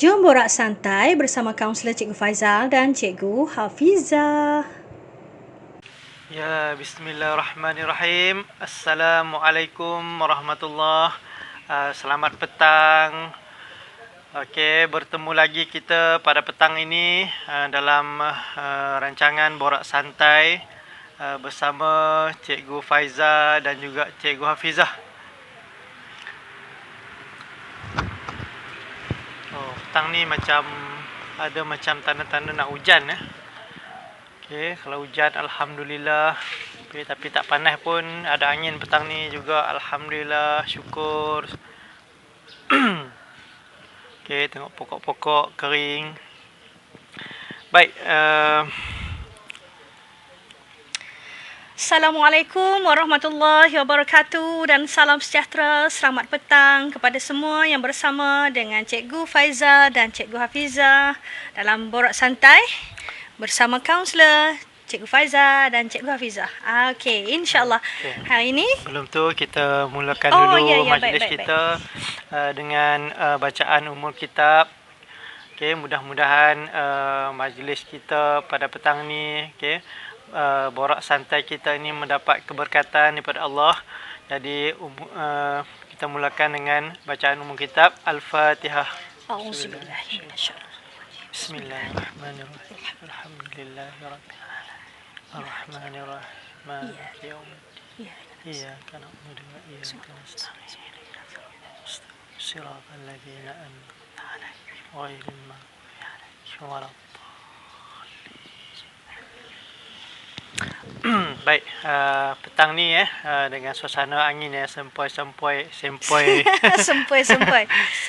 Jom borak santai bersama kaunselor Cikgu Faizal dan Cikgu Hafizah. Ya, bismillahirrahmanirrahim. Assalamualaikum warahmatullahi. Selamat petang. Okey, bertemu lagi kita pada petang ini dalam rancangan Borak Santai bersama Cikgu Faizal dan juga Cikgu Hafizah. Oh, petang ni macam ada macam tanda-tanda nak hujan . Okey, kalau hujan alhamdulillah. Tapi tak panas pun, ada angin petang ni juga, alhamdulillah, syukur. Okey, tengok pokok-pokok kering. Baik, Assalamualaikum warahmatullahi wabarakatuh dan salam sejahtera. Selamat petang kepada semua yang bersama dengan Cikgu Faizal dan Cikgu Hafizah dalam Borak Santai bersama kaunselor Cikgu Faizal dan Cikgu Hafizah. Okey, insya-Allah. Hari ini sebelum tu kita mulakan dulu majlis kita dengan bacaan umul kitab. Okey, mudah-mudahan majlis kita pada petang ni, okey, borak santai kita ini mendapat keberkatan daripada Allah. Jadi kita mulakan dengan bacaan umul kitab Al-Fatihah. Auzubillahi minasyaitanir Bismillahirrahmanirrahim. Alhamdulillahirabbil Ar-Rahmanir-Rahim. Maliki yaumiddin. Iyyaka na'budu wa iyyaka nasta'in. Shiratal ladzina an'amta 'alaihim ghairil maghdubi 'alaihim waladdallin. Baik, petang ni dengan suasana angin sempoi-sempoi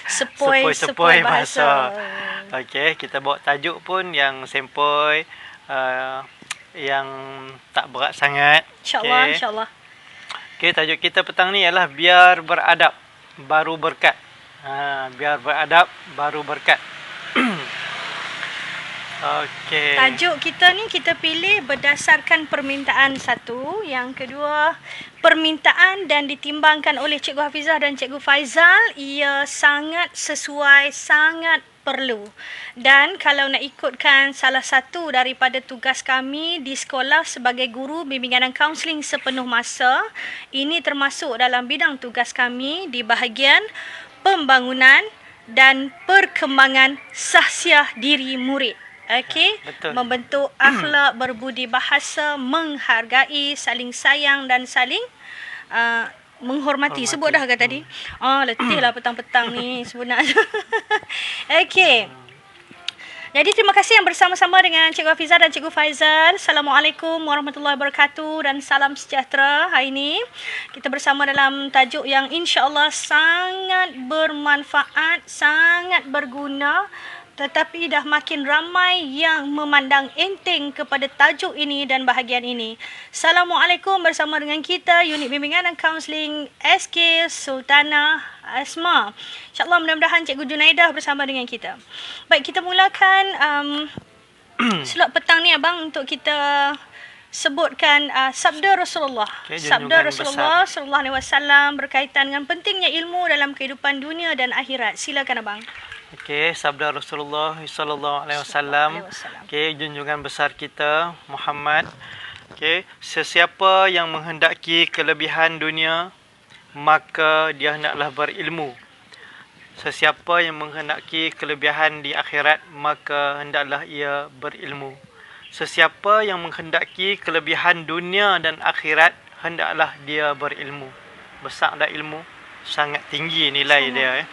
sepoi bahasa. Okey, kita bawa tajuk pun yang sempoi, yang tak berat sangat. Insya-Allah, okay. insya-Allah. Okey, tajuk kita petang ni ialah biar beradab baru berkat. Biar beradab baru berkat. Okey. Tajuk kita ni kita pilih berdasarkan permintaan satu. Yang kedua, permintaan dan ditimbangkan oleh Cikgu Hafizah dan Cikgu Faizal. Ia sangat sesuai, sangat perlu. Dan kalau nak ikutkan salah satu daripada tugas kami di sekolah sebagai guru bimbingan dan kaunseling sepenuh masa, ini termasuk dalam bidang tugas kami di bahagian pembangunan dan perkembangan sahsiah diri murid. Okey, membentuk akhlak, berbudi bahasa, menghargai, saling sayang dan saling menghormati. Sebut dah ke tadi? Letih lah petang-petang ni sebenarnya. Okey. Jadi terima kasih yang bersama-sama dengan Cikgu Hafizah dan Cikgu Faizal. Assalamualaikum warahmatullahi wabarakatuh dan salam sejahtera. Hari ini kita bersama dalam tajuk yang insya-Allah sangat bermanfaat, sangat berguna. Tetapi dah makin ramai yang memandang enteng kepada tajuk ini dan bahagian ini. Assalamualaikum bersama dengan kita Unit Bimbingan dan Kaunseling SK Sultanah Asma. InsyaAllah mudah-mudahan Cikgu Junaidah bersama dengan kita. Baik, kita mulakan slot petang ni abang untuk kita sebutkan sabda Rasulullah. Sabda Rasulullah sallallahu alaihi wasallam berkaitan dengan pentingnya ilmu dalam kehidupan dunia dan akhirat. Silakan abang. Okey, sabda Rasulullah sallallahu alaihi wasallam. Okey, junjungan besar kita Muhammad. Okey, sesiapa yang menghendaki kelebihan dunia, maka dia hendaklah berilmu. Sesiapa yang menghendaki kelebihan di akhirat, maka hendaklah ia berilmu. Sesiapa yang menghendaki kelebihan dunia dan akhirat, hendaklah dia berilmu. Besar dah ilmu, sangat tinggi nilai dia.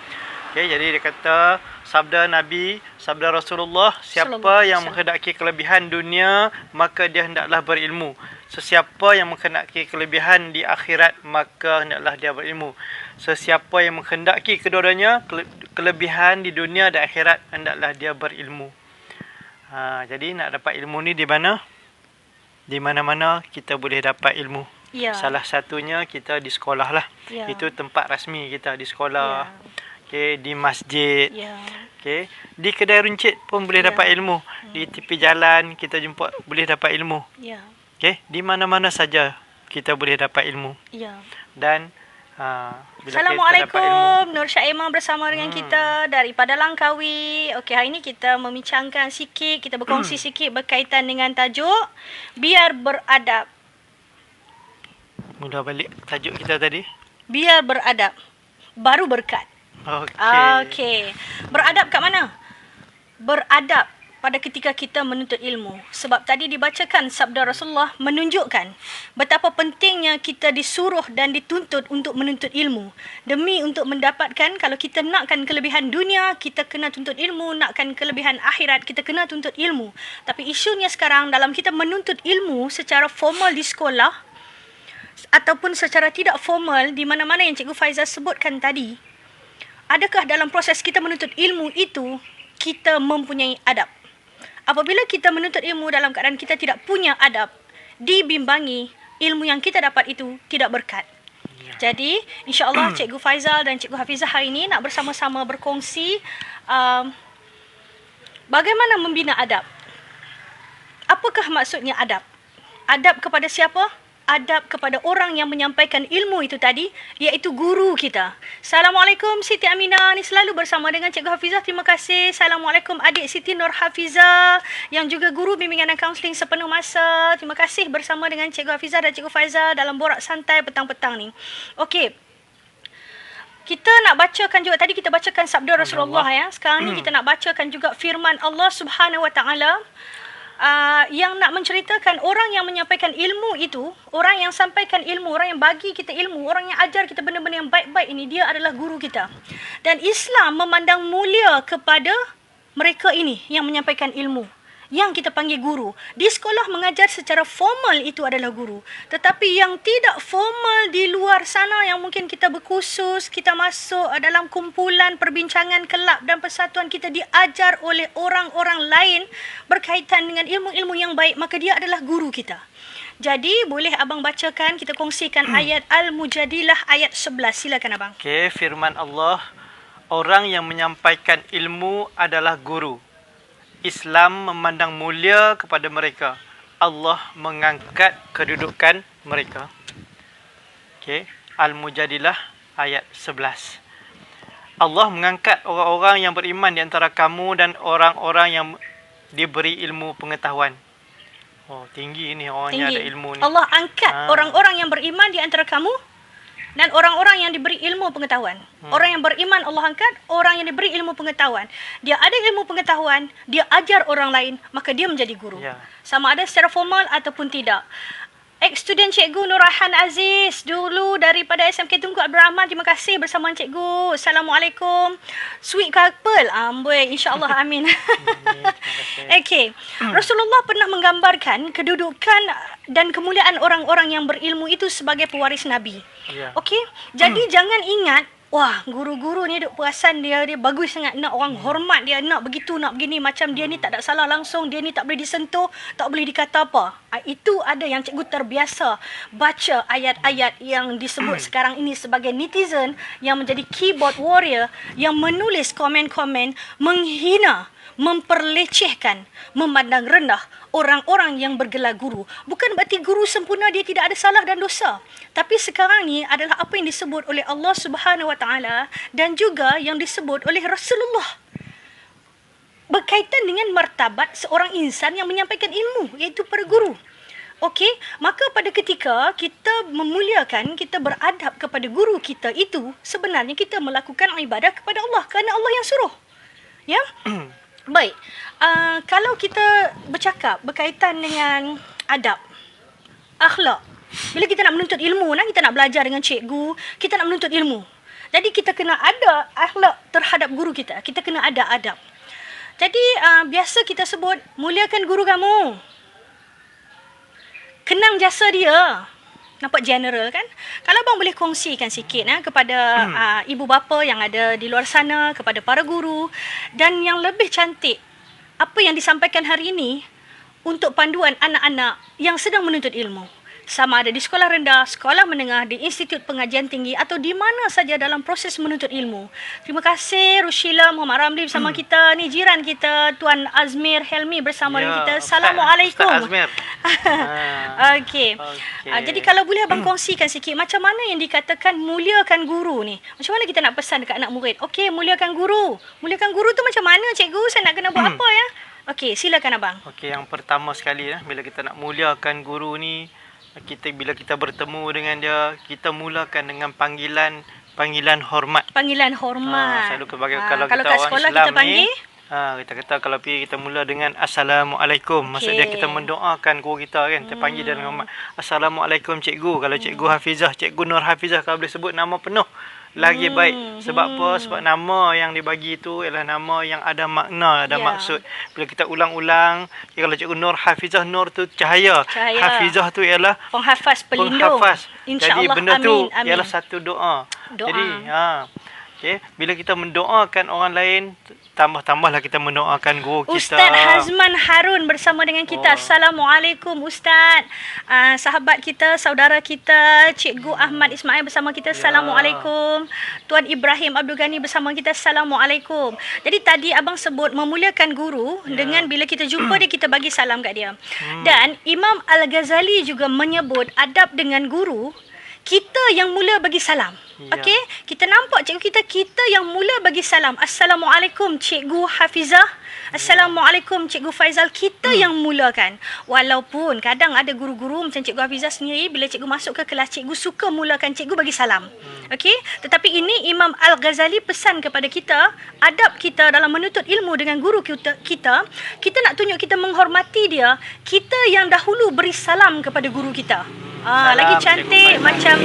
Okay, jadi dia kata sabda Nabi, sabda Rasulullah, siapa yang menghendaki kelebihan dunia, maka dia hendaklah berilmu. Sesiapa yang menghendaki kelebihan di akhirat, maka hendaklah dia berilmu. Sesiapa yang menghendaki kedua-duanya, kelebihan di dunia dan akhirat, hendaklah dia berilmu. Jadi nak dapat ilmu ni di mana? Di mana-mana kita boleh dapat ilmu. Ya. Salah satunya kita di sekolah lah. Ya. Itu tempat rasmi kita di sekolah. Ya. Okay, di masjid. Okay, di kedai runcit pun boleh dapat ilmu. Di tepi jalan kita jumpa boleh dapat ilmu. Okay, di mana-mana saja kita boleh dapat ilmu. Dan Bila kita dapat ilmu. Assalamualaikum, Nur Syaimah bersama dengan kita daripada Langkawi. Okey, hari ini kita membincangkan sikit, kita berkongsi sikit berkaitan dengan tajuk biar beradab. Mudah balik tajuk kita tadi. Biar beradab, baru berkat. Okey. Beradab kat mana? Beradab pada ketika kita menuntut ilmu. Sebab tadi dibacakan sabda Rasulullah menunjukkan betapa pentingnya kita disuruh dan dituntut untuk menuntut ilmu. Demi untuk mendapatkan, kalau kita nakkan kelebihan dunia, kita kena tuntut ilmu. Nakkan kelebihan akhirat, kita kena tuntut ilmu. Tapi isunya sekarang dalam kita menuntut ilmu secara formal di sekolah ataupun secara tidak formal di mana-mana yang Cikgu Faizal sebutkan tadi, adakah dalam proses kita menuntut ilmu itu kita mempunyai adab? Apabila kita menuntut ilmu dalam keadaan kita tidak punya adab, dibimbangi, ilmu yang kita dapat itu tidak berkat. Jadi, insya-Allah Cikgu Faizal dan Cikgu Hafizah hari ini nak bersama-sama berkongsi bagaimana membina adab. Apakah maksudnya adab? Adab kepada siapa? Adab kepada orang yang menyampaikan ilmu itu tadi, iaitu guru kita. Assalamualaikum Siti Aminah, ni selalu bersama dengan Cikgu Hafizah. Terima kasih. Assalamualaikum adik Siti Nur Hafizah yang juga guru bimbingan dan kaunseling sepenuh masa. Terima kasih bersama dengan Cikgu Hafizah dan Cikgu Faizal dalam borak santai petang-petang ni. Okey. Kita nak bacakan juga, tadi kita bacakan sabda Rasulullah ya. Sekarang ni kita nak bacakan juga firman Allah Subhanahu Wa Taala. Yang nak menceritakan orang yang menyampaikan ilmu itu, orang yang sampaikan ilmu, orang yang bagi kita ilmu, orang yang ajar kita benda-benda yang baik-baik ini, dia adalah guru kita. Dan Islam memandang mulia kepada mereka ini yang menyampaikan ilmu, yang kita panggil guru. Di sekolah mengajar secara formal itu adalah guru. Tetapi yang tidak formal di luar sana, yang mungkin kita berkursus, kita masuk dalam kumpulan perbincangan kelab dan persatuan, kita diajar oleh orang-orang lain berkaitan dengan ilmu-ilmu yang baik, maka dia adalah guru kita. Jadi boleh abang bacakan, kita kongsikan ayat Al-Mujadilah ayat 11. Silakan abang. Okey, firman Allah, orang yang menyampaikan ilmu adalah guru. Islam memandang mulia kepada mereka. Allah mengangkat kedudukan mereka. Okey, Al-Mujadilah ayat 11. Allah mengangkat orang-orang yang beriman di antara kamu dan orang-orang yang diberi ilmu pengetahuan. Oh, tinggi ni orang yang ada ilmu ni. Allah angkat orang-orang yang beriman di antara kamu dan orang-orang yang diberi ilmu pengetahuan. Orang yang beriman Allah angkat, orang yang diberi ilmu pengetahuan. Dia ada ilmu pengetahuan, dia ajar orang lain, maka dia menjadi guru. Sama ada secara formal ataupun tidak. Ex-student Cikgu Nurahan Aziz dulu daripada SMK Tunku Abdul Rahman. Terima kasih bersama Cikgu. Assalamualaikum. Sweet couple. Amboi, insya-Allah amin. Okey. Rasulullah pernah menggambarkan kedudukan dan kemuliaan orang-orang yang berilmu itu sebagai pewaris Nabi. Okey. Jadi jangan ingat, wah, guru-guru ni duk perasan dia bagus sangat, nak orang hormat dia, nak begitu, nak begini, macam dia ni tak ada salah langsung, dia ni tak boleh disentuh, tak boleh dikata apa. Itu ada yang cikgu terbiasa baca ayat-ayat yang disebut sekarang ini sebagai netizen yang menjadi keyboard warrior, yang menulis komen-komen menghina, memperlecehkan, memandang rendah orang-orang yang bergelar guru. Bukan berarti guru sempurna dia tidak ada salah dan dosa. Tapi sekarang ni adalah apa yang disebut oleh Allah Subhanahu Wa Taala dan juga yang disebut oleh Rasulullah berkaitan dengan martabat seorang insan yang menyampaikan ilmu, iaitu para guru. Okey, maka pada ketika kita memuliakan, kita beradab kepada guru kita itu, sebenarnya kita melakukan ibadah kepada Allah kerana Allah yang suruh. Ya? Baik, kalau kita bercakap berkaitan dengan adab, akhlak. Bila kita nak menuntut ilmu, kita nak belajar dengan cikgu, kita nak menuntut ilmu. Jadi kita kena ada akhlak terhadap guru kita. Kita kena ada adab. Jadi biasa kita sebut, muliakan guru kamu. Kenang jasa dia. Nampak general kan? Kalau abang boleh kongsikan sikit kepada ibu bapa yang ada di luar sana, kepada para guru, dan yang lebih cantik, apa yang disampaikan hari ini untuk panduan anak-anak yang sedang menuntut ilmu. sama ada di sekolah rendah, sekolah menengah, di institut pengajian tinggi atau di mana saja dalam proses menuntut ilmu. Terima kasih Rushila Muhammad Ramli bersama kita ni, jiran kita Tuan Azmir Helmi bersama dengan kita. Assalamualaikum. Ustaz Azmir. Okey. Jadi kalau boleh abang kongsikan sikit macam mana yang dikatakan muliakan guru ni. Macam mana kita nak pesan dekat anak murid? Okey, muliakan guru. Muliakan guru tu macam mana cikgu? Saya nak kena buat apa ya? Okey, silakan abang. Okey, yang pertama sekali bila kita nak muliakan guru ni, bila kita bertemu dengan dia, kita mulakan dengan panggilan hormat. Panggilan hormat. Selalu kalau kalau kita kat orang sekolah Islam kita panggil ni, kita kata kalau pergi kita mula dengan Assalamualaikum. Maksudnya kita mendoakan guru kita kan. Kita panggil dia dengan hormat. Assalamualaikum cikgu. Kalau cikgu Hafizah, cikgu Nur Hafizah, kalau boleh sebut nama penuh lagi baik. Sebab apa? Sebab nama yang dibagi tu ialah nama yang ada makna, ada maksud. Bila kita ulang-ulang, kalau cikgu Nur Hafizah, Nur tu cahaya. Hafizah tu ialah penghafaz, pelindung. Jadi benda tu ialah satu doa. Jadi bila kita mendoakan orang lain, tambah-tambahlah kita mendoakan guru kita. Ustaz Hazman Harun bersama dengan kita. Assalamualaikum Ustaz. Sahabat kita, saudara kita, Cikgu Ahmad Ismail bersama kita. Assalamualaikum. Tuan Ibrahim Abdul Ghani bersama kita. Assalamualaikum. Jadi tadi abang sebut memuliakan guru dengan bila kita jumpa dia, kita bagi salam kat dia. Dan Imam Al-Ghazali juga menyebut adab dengan guru, kita yang mula bagi salam. Okey, kita nampak cikgu kita yang mula bagi salam. Assalamualaikum Cikgu Hafizah. Assalamualaikum Cikgu Faizal. Kita yang mulakan. Walaupun kadang ada guru-guru macam Cikgu Hafizah sendiri, bila cikgu masuk ke kelas, cikgu suka mulakan cikgu bagi salam. Okey, tetapi ini Imam Al-Ghazali pesan kepada kita, adab kita dalam menuntut ilmu dengan guru kita nak tunjuk kita menghormati dia, kita yang dahulu beri salam kepada guru kita. Lagi cantik macam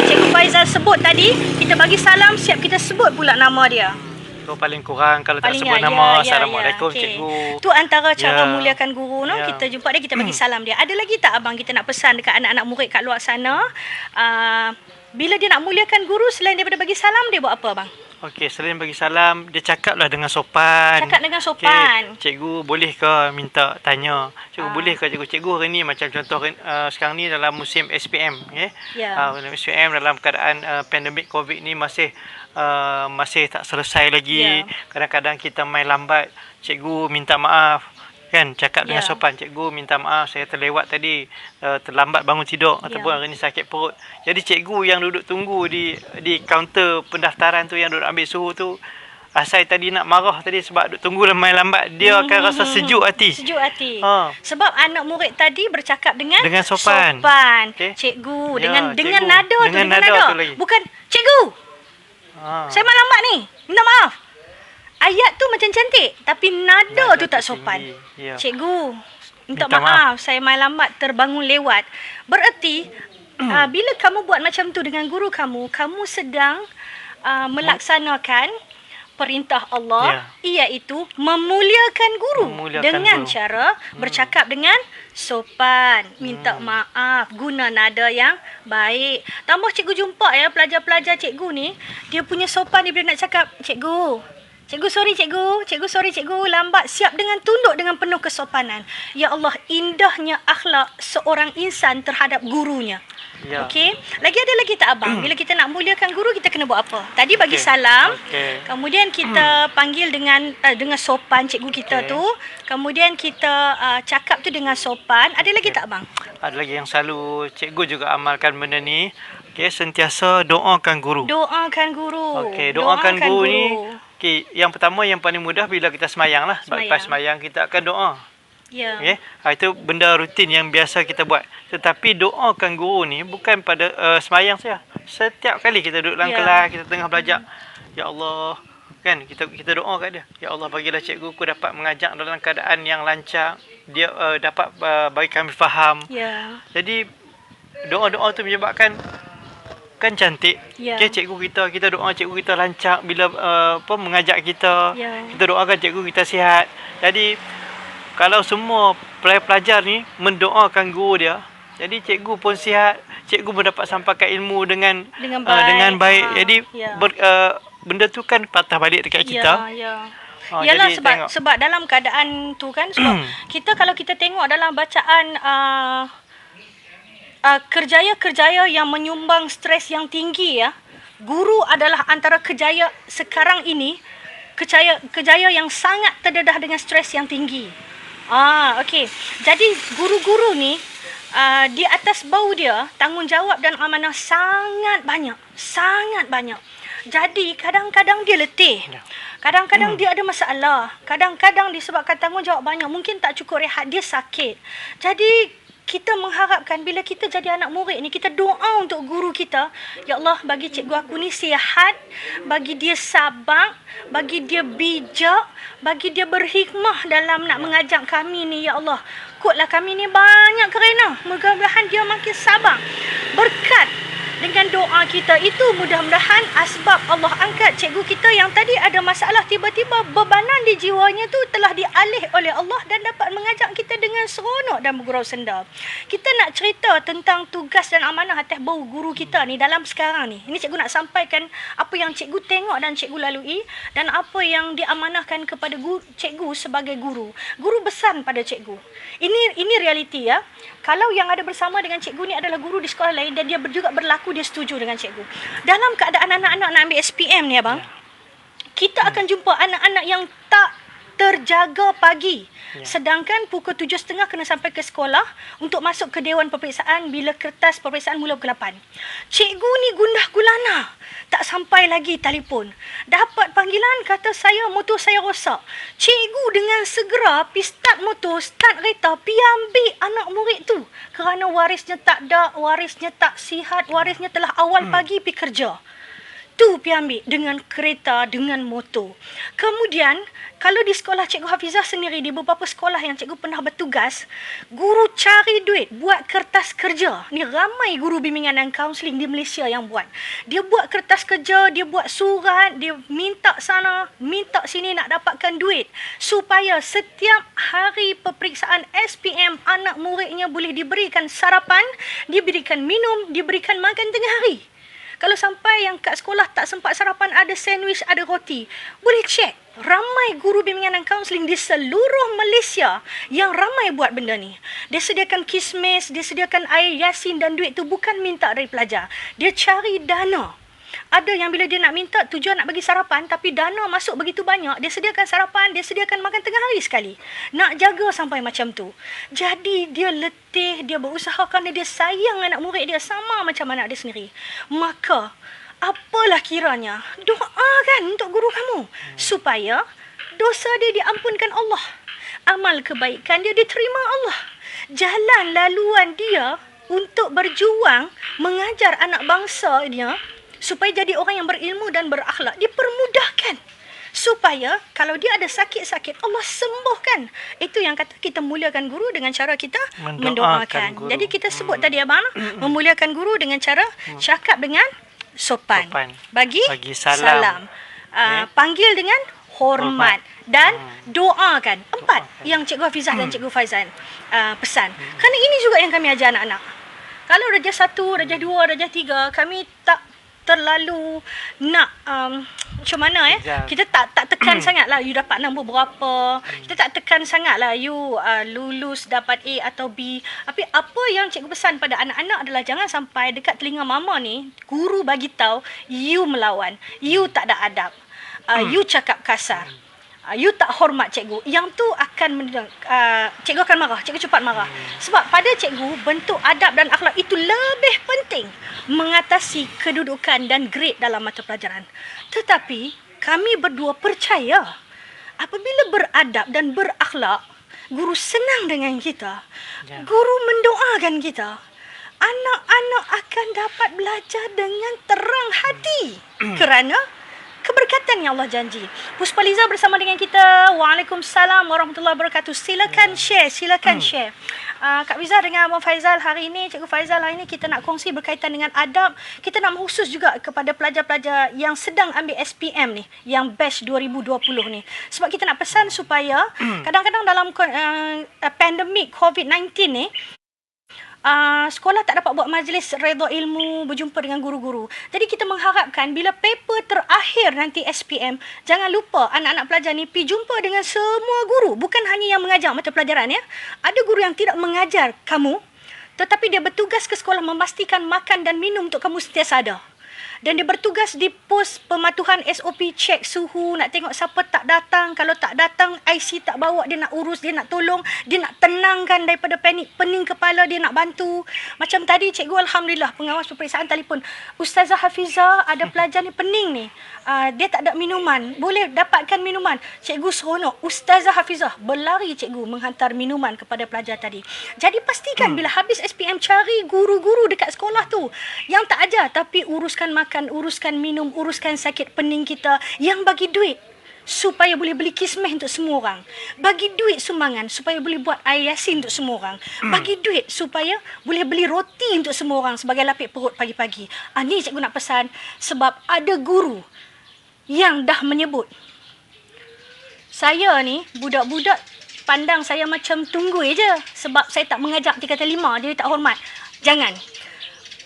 Cikgu Faizal sebut tadi, kita bagi salam, siap kita sebut pula nama dia. Tu paling kurang kalau tak sebut nama. Assalamualaikum cikgu. Tu antara cara muliakan guru. Kita jumpa dia, kita bagi salam dia. Ada lagi tak abang kita nak pesan dekat anak-anak murid kat luar sana? Bila dia nak muliakan guru, selain daripada bagi salam, dia buat apa abang? Okey, selain bagi salam, dia cakaplah dengan sopan. Cakap dengan sopan. Cikgu boleh ke minta tanya? Cikgu boleh ke cikgu hari ni, macam contoh sekarang ni dalam musim SPM, SPM dalam keadaan pandemik COVID ni masih tak selesai lagi. Kadang-kadang kita main lambat, cikgu minta maaf. Kan, cakap dengan sopan, cikgu minta maaf saya terlewat tadi, terlambat bangun tidur ataupun hari ni sakit perut. Jadi cikgu yang duduk tunggu di kaunter pendaftaran tu, yang duduk ambil suhu tu, saya tadi nak marah tadi sebab duduk tunggu main lambat, dia akan rasa sejuk hati. Sejuk hati. Sebab anak murid tadi bercakap dengan sopan. Okay. Cikgu dengan cikgu. nada tu lagi. Bukan cikgu. Saya main lambat ni. Minta maaf. Ayat tu macam cantik, tapi nada tu tak sopan. Cikgu, minta maaf, saya main lambat, terbangun lewat. Bererti, bila kamu buat macam tu dengan guru kamu, kamu sedang melaksanakan perintah Allah, iaitu memuliakan guru dengan cara bercakap dengan sopan, minta maaf, guna nada yang baik. Tambah cikgu jumpa pelajar-pelajar cikgu ni, dia punya sopan, dia bila nak cakap, Cikgu sorry cikgu, lambat, siap dengan tunduk dengan penuh kesopanan. Ya Allah, indahnya akhlak seorang insan terhadap gurunya. Okey, lagi ada lagi tak abang? Bila kita nak muliakan guru, kita kena buat apa? Tadi bagi salam, kemudian kita panggil dengan sopan cikgu kita tu, kemudian kita cakap tu dengan sopan. Ada lagi tak abang? Ada lagi yang selalu cikgu juga amalkan benda ni. Okey, sentiasa doakan guru. Okey, doakan guru ni. Okey, yang pertama, yang paling mudah bila kita semayang lah. Sebab lepas semayang kita akan doa. Okay? Itu benda rutin yang biasa kita buat. Tetapi doakan guru ni bukan pada semayang saja. Setiap kali kita duduk dalam kelas, kita tengah belajar, ya Allah, kan, kita doa kat dia. Ya Allah, bagilah cikgu ku dapat mengajar dalam keadaan yang lancar. Dia dapat bagi kami faham. Jadi doa-doa tu menyebabkan kan cantik. Okay, cikgu kita doa cikgu kita lancar bila mengajak kita. Kita doakan cikgu kita sihat. Jadi kalau semua pelajar ni mendoakan guru dia, jadi cikgu pun sihat, cikgu pun dapat sampaikan ilmu dengan baik. Jadi benda tu kan patah balik dekat kita. Yalah, sebab dalam keadaan tu kan, sebab kita kalau kita tengok dalam bacaan kerjaya-kerjaya yang menyumbang stres yang tinggi ya. Guru adalah antara kerjaya sekarang ini, kerjaya yang sangat terdedah dengan stres yang tinggi. Okey. Jadi guru-guru ni di atas bau dia tanggungjawab dan amanah sangat banyak. Sangat banyak. Jadi kadang-kadang dia letih. Kadang-kadang dia ada masalah. Kadang-kadang disebabkan tanggungjawab banyak, mungkin tak cukup rehat, dia sakit. Jadi kita mengharapkan bila kita jadi anak murid ni, kita doa untuk guru kita. Ya Allah, bagi cikgu aku ni sihat, bagi dia sabar, bagi dia bijak, bagi dia berhikmah dalam nak mengajar kami ni, ya Allah. Kotlah kami ni banyak kerana, mudah-mudahan dia makin sabar. Berkat dengan doa kita itu, mudah-mudahan asbab Allah angkat cikgu kita yang tadi ada masalah, tiba-tiba bebanan di jiwanya tu telah dialih oleh Allah dan dapat mengajar kita dengan seronok dan bergurau senda. Kita nak cerita tentang tugas dan amanah atas bau guru kita ni dalam sekarang ni. Ini cikgu nak sampaikan apa yang cikgu tengok dan cikgu lalui dan apa yang diamanahkan kepada cikgu sebagai guru. Guru besan pada cikgu. Ini realiti ya. Kalau yang ada bersama dengan cikgu ni adalah guru di sekolah lain dan dia juga berlaku dia setuju dengan cikgu. Dalam keadaan anak-anak nak ambil SPM ni abang, kita akan jumpa anak-anak yang tak terjaga pagi. Sedangkan pukul 7.30 kena sampai ke sekolah untuk masuk ke dewan peperiksaan bila kertas peperiksaan mula pukul 8. Cikgu ni gundah gulana. Tak sampai lagi telefon. Dapat panggilan kata motor saya rosak. Cikgu dengan segera pi start motor, start kereta, pi ambil anak murid tu. Kerana warisnya tak ada, warisnya tak sihat, warisnya telah awal pagi pi kerja. Tu pi ambil dengan kereta, dengan motor. Kemudian, kalau di sekolah Cikgu Hafizah sendiri, di beberapa sekolah yang cikgu pernah bertugas, guru cari duit buat kertas kerja. Ni ramai guru bimbingan dan kaunseling di Malaysia yang buat. Dia buat kertas kerja, dia buat surat, dia minta sana, minta sini nak dapatkan duit. Supaya setiap hari peperiksaan SPM, anak muridnya boleh diberikan sarapan, diberikan minum, diberikan makan tengah hari. Kalau sampai yang kat sekolah tak sempat sarapan, ada sandwich, ada roti, boleh cek. Ramai guru bimbingan dan kaunseling di seluruh Malaysia yang ramai buat benda ni. Dia sediakan kismis, dia sediakan air yasin dan duit tu bukan minta dari pelajar. Dia cari dana. Ada yang bila dia nak minta tujuan nak bagi sarapan, tapi dana masuk begitu banyak, dia sediakan sarapan, dia sediakan makan tengah hari sekali. Nak jaga sampai macam tu. Jadi dia letih, dia berusaha kerana dia sayang anak murid dia sama macam anak dia sendiri. Maka apalah kiranya, doakan untuk guru kamu supaya dosa dia diampunkan Allah, amal kebaikan dia diterima Allah, jalan laluan dia untuk berjuang mengajar anak bangsa dia supaya jadi orang yang berilmu dan berakhlak dipermudahkan, supaya kalau dia ada sakit-sakit Allah sembuhkan. Itu yang kata kita muliakan guru dengan cara kita mendoakan. Jadi kita sebut tadi abang, memuliakan guru dengan cara cakap dengan sopan. Bagi salam. Panggil dengan hormat. Dan doakan. 4 yang Cikgu Hafizah dan Cikgu Faizal pesan. Kerana ini juga yang kami ajar anak-anak. Kalau darjah 1, darjah 2, darjah 3, kami tak terlalu nak macam mana kita tak tekan sangatlah you dapat nombor berapa, kita tak tekan sangatlah you lulus dapat A atau B. Tapi apa yang cikgu pesan pada anak-anak adalah jangan sampai dekat telinga mama ni guru bagi tahu you melawan, you tak ada adab, you cakap kasar, you tak hormat cikgu. Yang tu akan cikgu akan marah, cikgu cepat marah. Sebab pada cikgu bentuk adab dan akhlak itu lebih penting mengatasi kedudukan dan grade dalam mata pelajaran. Tetapi kami berdua percaya apabila beradab dan berakhlak, guru senang dengan kita, guru mendoakan kita, anak-anak akan dapat belajar dengan terang hati kerana keberkatan yang Allah janji. Puspaliza bersama dengan kita. Waalaikumsalam warahmatullahi wabarakatuh. Silakan share, share. Kak Fiza dengan Abang Faizal hari ini, Cikgu Faizal hari ini kita nak kongsi berkaitan dengan adab. Kita nak khusus juga kepada pelajar-pelajar yang sedang ambil SPM ni, yang batch 2020 ni. Sebab kita nak pesan supaya kadang-kadang dalam pandemik COVID-19 ni, sekolah tak dapat buat majlis redha ilmu, berjumpa dengan guru-guru. Jadi kita mengharapkan bila paper terakhir nanti SPM, jangan lupa anak-anak pelajar ni pergi jumpa dengan semua guru. Bukan hanya yang mengajar mata pelajaran ya. Ada guru yang tidak mengajar kamu, Tetapi dia bertugas ke sekolah memastikan makan dan minum untuk kamu sentiasa ada. Dan dia bertugas di pos pematuhan SOP, cek suhu, nak tengok siapa tak datang. Kalau tak datang, IC tak bawa, dia nak urus, dia nak tolong, dia nak tenangkan daripada panik, pening kepala, dia nak bantu. Macam tadi cikgu Alhamdulillah, pengawas peperiksaan telefon, Ustazah Hafizah, ada pelajar ni pening ni. Dia tak ada minuman, boleh dapatkan minuman. Cikgu seronok, Ustazah Hafizah, berlari cikgu menghantar minuman kepada pelajar tadi. Jadi pastikan bila habis SPM, cari guru-guru dekat sekolah tu yang tak ajar tapi uruskan makan, uruskan minum, uruskan sakit pening kita, yang bagi duit supaya boleh beli kismeh untuk semua orang. Bagi duit sumbangan supaya boleh buat air yasin untuk semua orang. Bagi duit supaya boleh beli roti untuk semua orang sebagai lapik perut pagi-pagi. Ni cikgu nak pesan sebab ada guru yang dah menyebut, saya ni budak-budak pandang saya macam tunggui je sebab saya tak mengajar 3 kata 5, dia tak hormat. Jangan.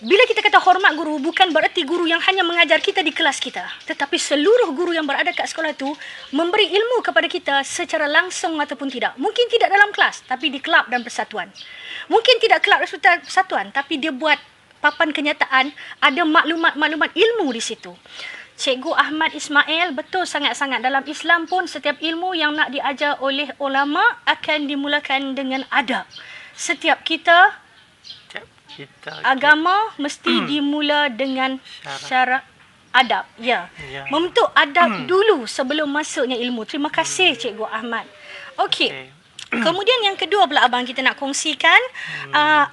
Bila kita kata hormat guru, bukan bererti guru yang hanya mengajar kita di kelas kita. Tetapi seluruh guru yang berada kat sekolah itu memberi ilmu kepada kita secara langsung ataupun tidak. Mungkin tidak dalam kelas, tapi di kelab dan persatuan. Mungkin tidak kelab dan persatuan, tapi dia buat papan kenyataan, ada maklumat-maklumat ilmu di situ. Cikgu Ahmad Ismail, betul sangat-sangat dalam Islam pun setiap ilmu yang nak diajar oleh ulama akan dimulakan dengan adab. Setiap kita agama mesti dimula dengan syarat adab. Ya. Membentuk adab dulu sebelum masuknya ilmu. Terima kasih Cikgu Ahmad. Okey. Kemudian yang kedua pula abang kita nak kongsikan,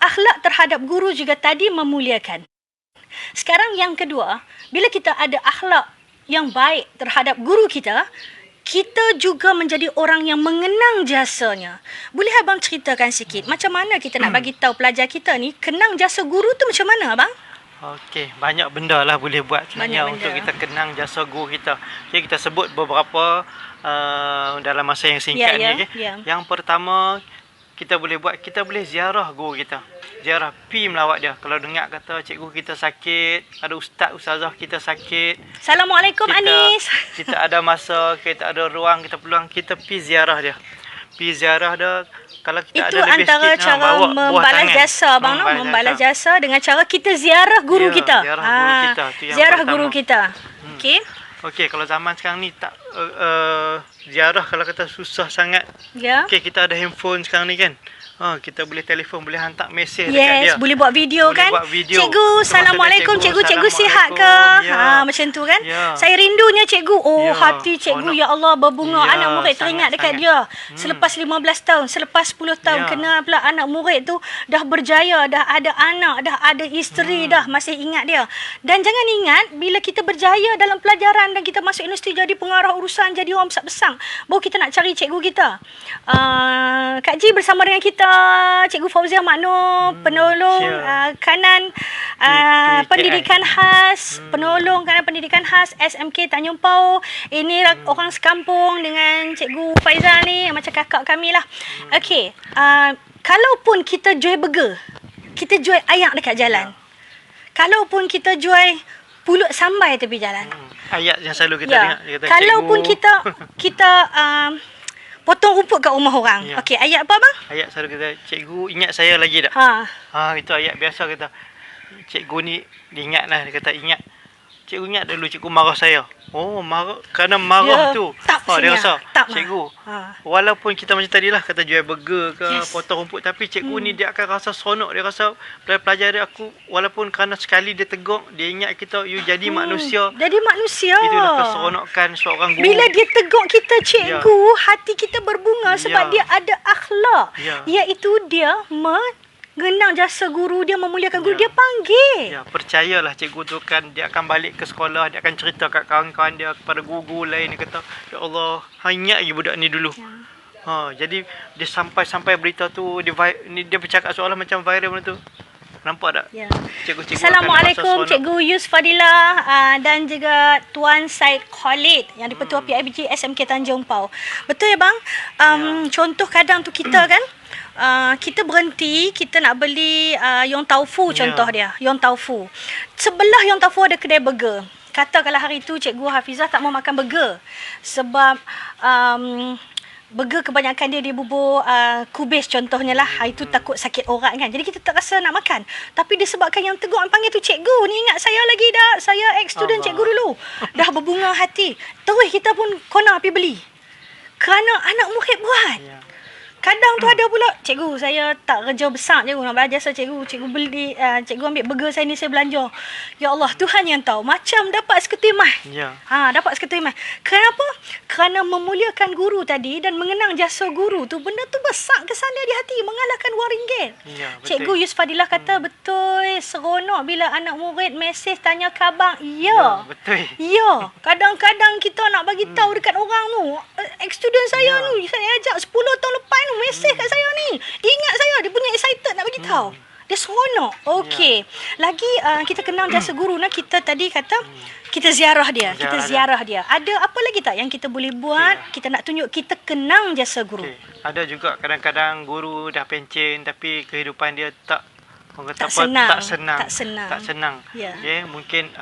akhlak terhadap guru juga tadi memuliakan. Sekarang yang kedua, bila kita ada akhlak yang baik terhadap guru kita, kita juga menjadi orang yang mengenang jasanya. Boleh abang ceritakan sikit macam mana kita nak bagi tahu pelajar kita ni kenang jasa guru tu macam mana abang? Okey, banyak benda lah boleh buat sebenarnya untuk kita kenang jasa guru kita. Okay, kita sebut beberapa dalam masa yang singkat ni. Yang pertama kita boleh buat, kita boleh ziarah guru kita. Ziarah, pi melawat dia. Kalau dengar kata cikgu kita sakit, ada ustazah kita sakit. Assalamualaikum Anis. Kita ada masa, kita ada ruang, kita peluang, kita pi ziarah dia. Pi ziarah dia. Kalau kita itu ada lebih antara sikit, cara membalas jasa bang, membalas jasa dengan cara kita ziarah guru kita. Ziarah guru kita. Tu yang ziarah pertama. Guru kita. Okey. Okey, kalau zaman sekarang ni tak ziarah kalau kata susah sangat. Ya. Okey, kita ada handphone sekarang ni kan. Kita boleh telefon, boleh hantar mesej dekat dia. Yes, boleh buat video boleh kan. Buat video. Cikgu, Assalamualaikum. Cikgu sihat ke? Macam tu kan. Saya rindunya cikgu. Hati cikgu, ya Allah, berbunga. Anak murid teringat dekat dia. Selepas 15 tahun, selepas 10 tahun, kena pula anak murid tu dah berjaya, dah ada anak, dah ada isteri, dah masih ingat dia. Dan jangan ingat, bila kita berjaya dalam pelajaran dan kita masuk universiti jadi pengarah urusan, jadi orang besar-besar, baru kita nak cari cikgu kita. Kak Ji bersama dengan kita, Cikgu Fauzia Makno, penolong kanan pendidikan khas, penolong kanan pendidikan khas SMK Tanjung Pau. Ini orang sekampung dengan Cikgu Faizal ni, macam kakak kami lah. Okey, kalaupun kita jual burger, kita jual ayak dekat jalan. Kalaupun kita jual pulut sambai tepi jalan. Ayat yang selalu kita dengar. Kalaupun kita potong rumput kat rumah orang. Okey, ayat apa bang? Ayat selalu kata, cikgu ingat saya lagi tak? Itu ayat biasa kata. Cikgu ni dia ingat lah, dia kata ingat. Cikgu ingat dulu cikgu marah saya. Marah, kerana marah tu. Dia rasa, cikgu, walaupun kita macam tadi lah, kata jual burger ke, potong rumput, tapi cikgu ni dia akan rasa seronok. Dia rasa pelajar dia aku, walaupun kerana sekali dia tegur, dia ingat kita, you jadi manusia. Jadi manusia. Itulah keseronokan seorang guru. Bila dia tegur kita cikgu, hati kita berbunga sebab dia ada akhlak. Iaitu dia mengenang jasa guru, dia memuliakan guru, dia panggil. Percayalah cikgu tu kan, dia akan balik ke sekolah, dia akan cerita kat kawan-kawan dia, kepada guru-guru lain, dia kata, ya Allah, ingat lagi budak ni dulu. Jadi dia sampai berita tu, dia bercakap seolah macam viral benda tu. Nampak tak? Cikgu-cikgu Assalamualaikum Cikgu Yus Fadilah dan juga Tuan Said Khalid yang di-Petua PIBG SMK Tanjung Pau. Betul ya bang? Contoh kadang tu kita kan, kita berhenti, kita nak beli Yong Tau Fu contoh dia. Yong Tau Fu. Sebelah Yong Tau Fu ada kedai burger. Kata kalau hari tu Cikgu Hafizah tak mau makan burger sebab burger kebanyakan dia bubur kubis contohnya lah. Itu takut sakit orat kan. Jadi kita tak rasa nak makan. Tapi disebabkan yang tegur yang panggil tu cikgu ni, ingat saya lagi dah. Saya ex-student cikgu dulu. Dah berbunga hati. Terus kita pun kona pergi beli. Kerana anak murid buat. Ya. Kadang tu ada pula, cikgu saya tak kerja besar cikgu nak belajar saya cikgu beli cikgu ambil burger saya ni saya belanja. Ya Allah, Tuhan yang tahu, macam dapat seketul mah. Ya. Dapat seketul mah. Kenapa? Kerana memuliakan guru tadi dan mengenang jasa guru tu, benda tu besar kesan dia di hati, mengalahkan wang ringgit. Ya, betul. Cikgu Yusfadilah kata betul, seronok bila anak murid mesej tanya khabar. Ya. Betul. Ya, kadang-kadang kita nak bagi tahu dekat orang tu, ex-student saya tu, saya ajak 10 tahun lepas tu mesej kat saya ni. Ingat saya, dia punya excited nak bagi tahu. Dia seronok. Okey. Lagi kita kenal jasa guru nah, kita tadi kata kita ziarah dia. Kita ziarah dia. Ada apa lagi tak yang kita boleh buat? Kita nak tunjuk kita kenang jasa guru. Ada juga kadang-kadang guru dah pencen tapi kehidupan dia orang kata Tak senang. Tak senang. Ya. Mungkin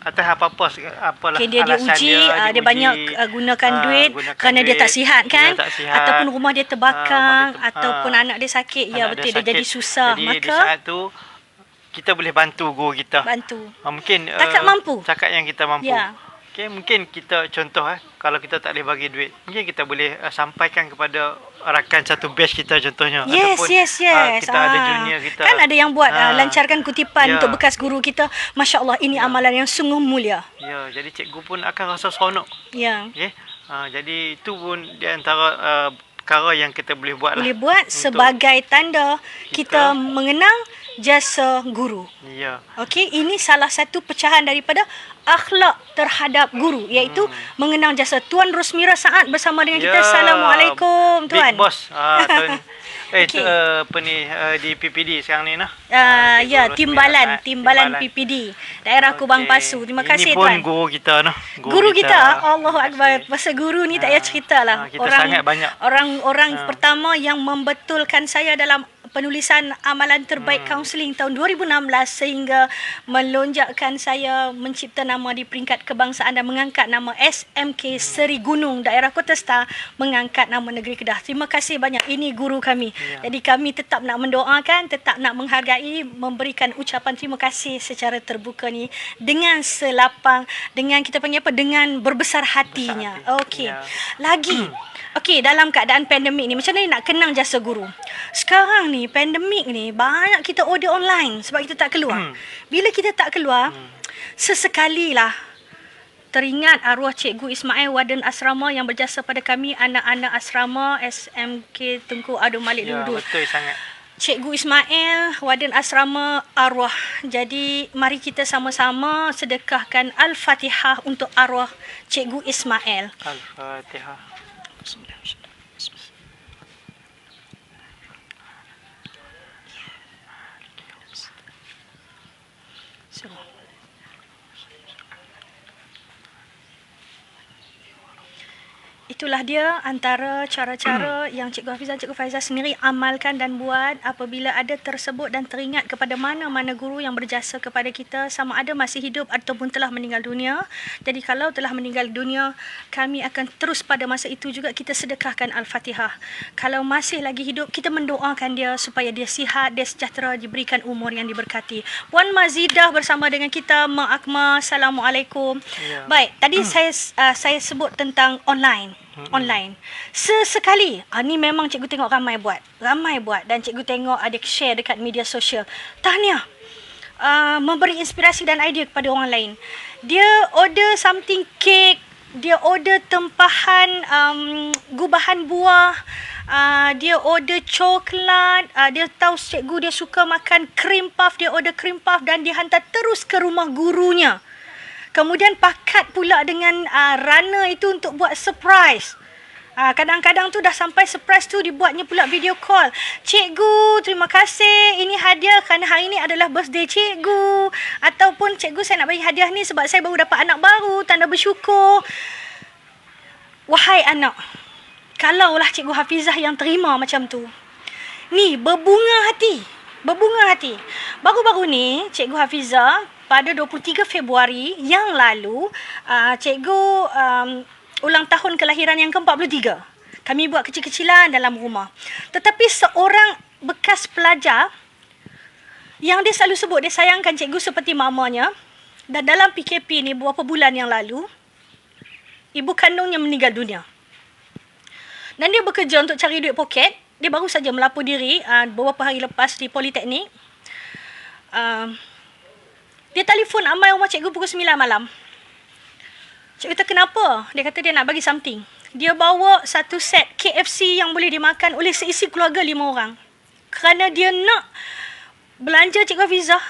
atas apa-apa apalah dia alasan diuji, dia banyak gunakan duit kerana dia tak sihat kan, ataupun rumah dia terbakar, ataupun anak dia sakit. Ya betul, dia jadi susah. Jadi Maka di saat tu kita boleh bantu guru kita. Mungkin cakap yang kita mampu. Ya. Okay, mungkin kita contoh kalau kita tak boleh bagi duit, mungkin kita boleh sampaikan kepada rakan satu batch kita contohnya. Ataupun kita ada junior kita. Kan ada yang buat lancarkan kutipan untuk bekas guru kita. Masya Allah, ini amalan yang sungguh mulia. Ya, jadi cikgu pun akan rasa seronok. Ya. Okay? Jadi itu pun di antara perkara yang kita boleh buat. Boleh buat sebagai tanda kita mengenang jasa guru. Ya. Okey, ini salah satu pecahan daripada akhlak terhadap guru, iaitu mengenang jasa. Tuan Rosmira Saad bersama dengan kita. Assalamualaikum Tuan. Big Boss. Itu apa ni di PPD sekarang ni nah. Timbalan PPD Daerah Kubang Pasu. Terima kasih Tuan. Ini pun Tuan. guru kita nah. Guru kita. Allahu Akbar. Pasal guru ni tak payah ceritalah. Sangat banyak. Orang pertama yang membetulkan saya dalam penulisan amalan terbaik kaunseling tahun 2016 sehingga melonjakkan saya mencipta nama di peringkat kebangsaan dan mengangkat nama SMK Seri Gunung Daerah Kota Star, mengangkat nama negeri Kedah. Terima kasih banyak. Ini guru kami. Jadi kami tetap nak mendoakan, tetap nak menghargai, memberikan ucapan terima kasih secara terbuka ni dengan selapang, dengan kita panggil apa, dengan berbesar hatinya. Okey. Lagi okey, dalam keadaan pandemik ni, macam mana nak kenang jasa guru? Sekarang ni, pandemik ni, banyak kita order online sebab kita tak keluar. Bila kita tak keluar, sesekalilah teringat arwah Cikgu Ismail, Warden Asrama yang berjasa pada kami, anak-anak asrama SMK Tunku Abdul Malik dulu. Betul sangat. Cikgu Ismail, Warden Asrama arwah. Jadi, mari kita sama-sama sedekahkan Al-Fatihah untuk arwah Cikgu Ismail. Al-Fatihah. Itulah dia antara cara-cara yang Cikgu Hafizah, Cikgu Faizah sendiri amalkan dan buat apabila ada tersebut dan teringat kepada mana-mana guru yang berjasa kepada kita, sama ada masih hidup ataupun telah meninggal dunia. Jadi kalau telah meninggal dunia, kami akan terus pada masa itu juga kita sedekahkan Al-Fatihah. Kalau masih lagi hidup, kita mendoakan dia supaya dia sihat, dia sejahtera, diberikan umur yang diberkati. Puan Mazidah bersama dengan kita. Mak Akmal, Assalamualaikum. Ya. Baik, tadi saya sebut tentang online. Sesekali, ni memang cikgu tengok ramai buat dan cikgu tengok ada share dekat media sosial. Tahniah, memberi inspirasi dan idea kepada orang lain. Dia order something cake, dia order tempahan gubahan buah, dia order coklat, dia tahu cikgu dia suka makan cream puff, dia order cream puff dan dia hantar terus ke rumah gurunya. Kemudian pakat pula dengan runner itu untuk buat surprise. Kadang-kadang tu dah sampai surprise tu dibuatnya pula video call. Cikgu, terima kasih. Ini hadiah kerana hari ini adalah birthday cikgu. Ataupun cikgu, saya nak bagi hadiah ni sebab saya baru dapat anak baru. Tanda bersyukur. Wahai anak, kalaulah Cikgu Hafizah yang terima macam tu, ni berbunga hati. Baru-baru ni Cikgu Hafizah pada 23 Februari yang lalu, cikgu ulang tahun kelahiran yang ke-43. Kami buat kecil-kecilan dalam rumah. Tetapi seorang bekas pelajar yang dia selalu sebut dia sayangkan cikgu seperti mamanya, dan dalam PKP ni beberapa bulan yang lalu, ibu kandungnya meninggal dunia. Dan dia bekerja untuk cari duit poket. Dia baru saja melapor diri beberapa hari lepas di Politeknik. Dia telefon amai rumah cikgu pukul 9 malam. Cikgu kata, kenapa? Dia kata dia nak bagi something. Dia bawa satu set KFC yang boleh dimakan oleh seisi keluarga 5 orang. Kerana dia nak belanja Cikgu Hafizah